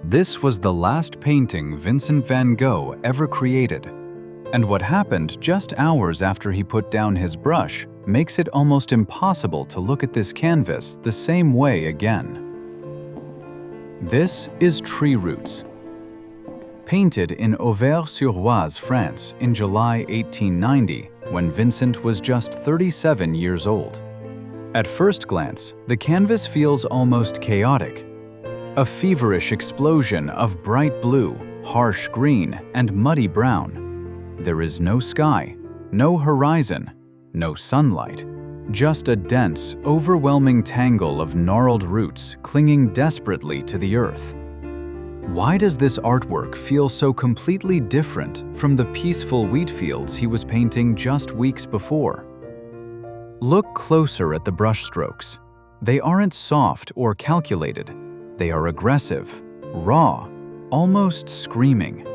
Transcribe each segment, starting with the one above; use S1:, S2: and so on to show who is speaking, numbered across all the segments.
S1: This was the last painting Vincent van Gogh ever created, and what happened just hours after he put down his brush makes it almost impossible to look at this canvas the same way again. This is Tree Roots. Painted in Auvers-sur-Oise, France in July 1890, when Vincent was just 37 years old. At first glance, the canvas feels almost chaotic. A feverish explosion of bright blue, harsh green, and muddy brown. There is no sky, no horizon, no sunlight, just a dense, overwhelming tangle of gnarled roots clinging desperately to the earth. Why does this artwork feel so completely different from the peaceful wheatfields he was painting just weeks before? Look closer at the brushstrokes. They aren't soft or calculated. They are aggressive, raw, almost screaming.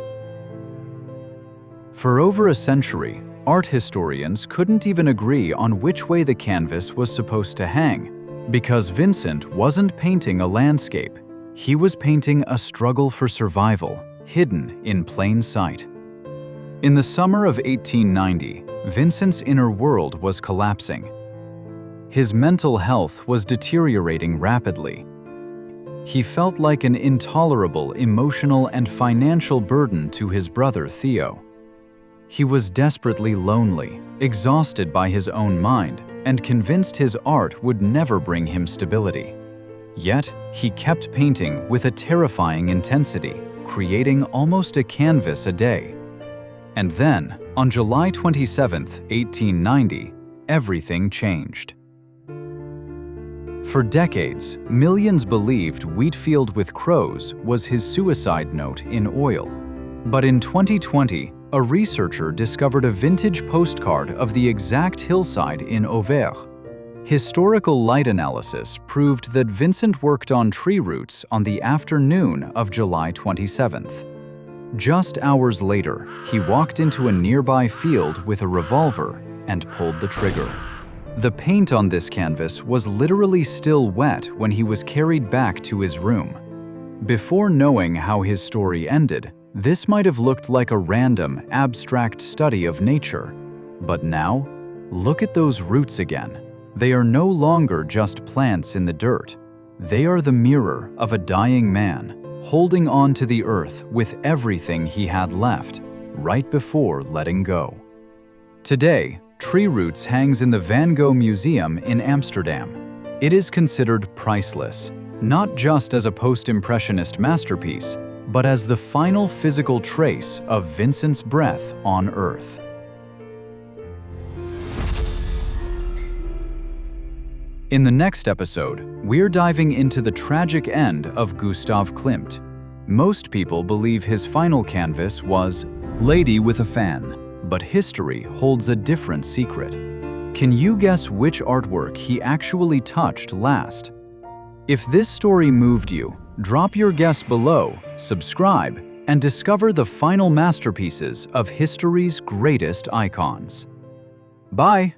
S1: For over a century, art historians couldn't even agree on which way the canvas was supposed to hang, because Vincent wasn't painting a landscape. He was painting a struggle for survival, hidden in plain sight. In the summer of 1890, Vincent's inner world was collapsing. His mental health was deteriorating rapidly. He felt like an intolerable emotional and financial burden to his brother Theo. He was desperately lonely, exhausted by his own mind, and convinced his art would never bring him stability. Yet, he kept painting with a terrifying intensity, creating almost a canvas a day. And then, on July 27, 1890, everything changed. For decades, millions believed Wheatfield with crows was his suicide note in oil. But in 2020, a researcher discovered a vintage postcard of the exact hillside in Auvers. Historical light analysis proved that Vincent worked on tree roots on the afternoon of July 27th. Just hours later, he walked into a nearby field with a revolver and pulled the trigger. The paint on this canvas was literally still wet when he was carried back to his room. Before knowing how his story ended, this might have looked like a random, abstract study of nature. But now, look at those roots again. They are no longer just plants in the dirt. They are the mirror of a dying man, holding on to the earth with everything he had left, right before letting go. Today, Tree Roots hangs in the Van Gogh Museum in Amsterdam. It is considered priceless, not just as a post-impressionist masterpiece, but as the final physical trace of Vincent's breath on Earth. In the next episode, we're diving into the tragic end of Gustav Klimt. Most people believe his final canvas was Lady with a Fan, but history holds a different secret. Can you guess which artwork he actually touched last? If this story moved you, drop your guess below, subscribe, and discover the final masterpieces of history's greatest icons. Bye!